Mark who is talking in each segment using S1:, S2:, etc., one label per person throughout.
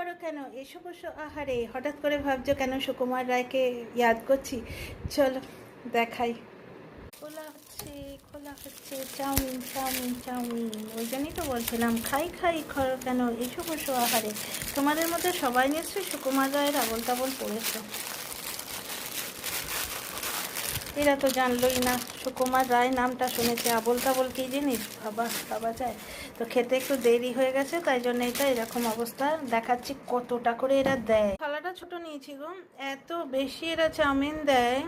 S1: করো কেন? এসো বসো আহারে। হঠাৎ করে ভাবছো কেন সুকুমার রায়কে ইয়াদ করছি? চলো দেখাই। খোলা হচ্ছে, খোলা হচ্ছে চাউমিন চাউমিন চাউমিন। ওই জন্যই তো বলছিলাম খাই খাই করো কেন, এসো বসো আহারে। তোমাদের মধ্যে সবাই নিশ্চয়ই সুকুমার রায়ের আবোল তাবোল পড়েছো। এরা তো জানলোই না সুকুমার রায় নামটা শুনেছে, আবোল তাবোল কী জিনিস ভাবা যায়। তো খেতে একটু দেরি হয়ে গেছে, তাই জন্য এটা এরকম অবস্থা দেখাচ্ছি। কতটা করে এরা দেয়। থালাটা ছোট নিয়েছি গো, এত বেশি এরা চাউমিন দেয়।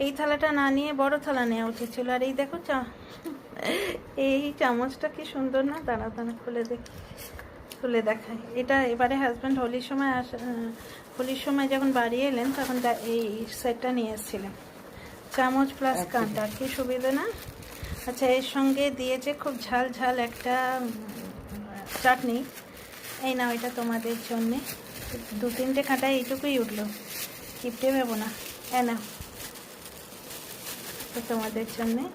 S1: এই থালাটা না নিয়ে বড় থালা নেওয়া উচিত ছিল। আর এই দেখো এই চামচটা কি সুন্দর না। দাঁড়া দাঁড়া খুলে দেখায়। এটা এবারে হাজব্যান্ড হোলির সময় যখন বাড়ি এলেন তখন এই সেটটা নিয়ে এসেছিলেন। চামচ প্লাস কাঁটা, কি সুবিধা না। আচ্ছা, এর সঙ্গে দিয়েছে খুব ঝাল ঝাল একটা চাটনি। এই নাও, এটা তোমাদের জন্যে। 2-3টে কাঁটা এইটুকুই উঠলো, কিপটে ভেবো না। না, তো তোমাদের জন্যে।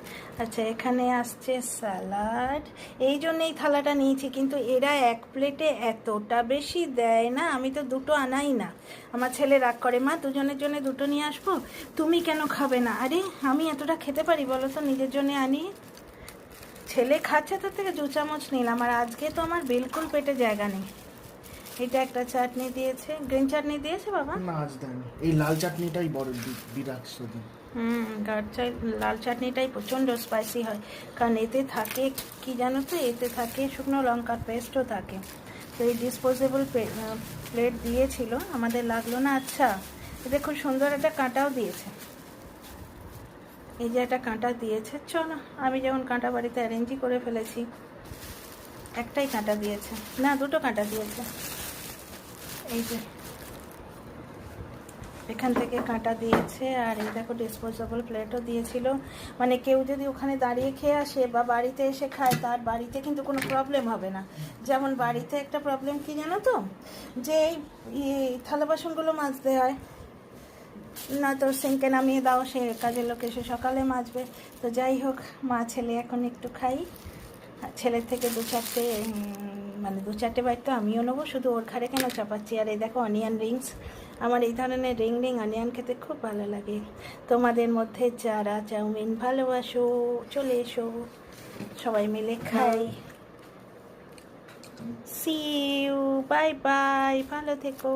S1: আচ্ছা, এখানে আসছে স্যালাড। এই জন্য এই থালাটা নিয়েছি, কিন্তু এরা এক প্লেটে এতটা বেশি দেয় না। আমি তো দুটো আনাই না। আমার ছেলে রাগ করে, মা দুজনের জন্য দুটো নিয়ে আসবো, তুমি কেন খাবে না? আরে আমি এতটা খেতে পারি বলো তো, নিজের জন্য আনি। ছেলে খাচ্ছে, তার থেকে 2 চামচ নিলাম। আর আজকে তো আমার বিলকুল পেটে জায়গা নেই। এটা একটা চাটনি দিয়েছে, গ্রিন চাটনি দিয়েছে বাবা।
S2: না আজ দেয়নি, এই লাল চাটনিটাই বড় বিরাট সদি।
S1: লাল চাটনিটাই প্রচণ্ড স্পাইসি হয়, কারণ এতে থাকে কি জানো তো, এতে থাকে শুকনো লঙ্কার পেস্টও থাকে। তো এই ডিসপোজেবল প্লেট দিয়েছিল, আমাদের লাগলো না। আচ্ছা, এতে খুব সুন্দর একটা কাঁটাও দিয়েছে। এই যে একটা কাঁটা দিয়েছে, চলো আমি যেমন কাঁটা বাড়িতে অ্যারেঞ্জই করে ফেলেছি। একটাই কাঁটা দিয়েছে না, 2টো কাঁটা দিয়েছে। এই যে এখান থেকে কাঁটা দিয়েছে। আর এই দেখো ডিসপোজেবল প্লেটও দিয়েছিল। মানে কেউ যদি ওখানে দাঁড়িয়ে খেয়ে আসে বা বাড়িতে এসে খায়, তার বাড়িতে কিন্তু কোনো প্রবলেম হবে না। যেমন বাড়িতে একটা প্রবলেম কি জানো তো, যে এই থালা বাসনগুলো মাজতে হয় না, তো সিঙ্কে নামিয়ে দাও, সে কাজের লোক এসে সকালে মাজবে। তো যাই হোক, মা ছেলে এখন একটু খাই। ছেলের থেকে 2-4টে মানে 2-4টে বাইট তো আমিও নেবো, শুধু ওর ঘাড়ে কেন চাপাচ্ছি। আর এই দেখো অনিয়ন রিংস। আমার এই ধরনের রিং অনিয়ন খেতে খুব ভালো লাগে। তোমাদের মধ্যে যারা চাউমিন ভালোবাসো চলে এসো, সবাই মিলে খাই। সি ইউ, বাই বাই, ভালো থেকো।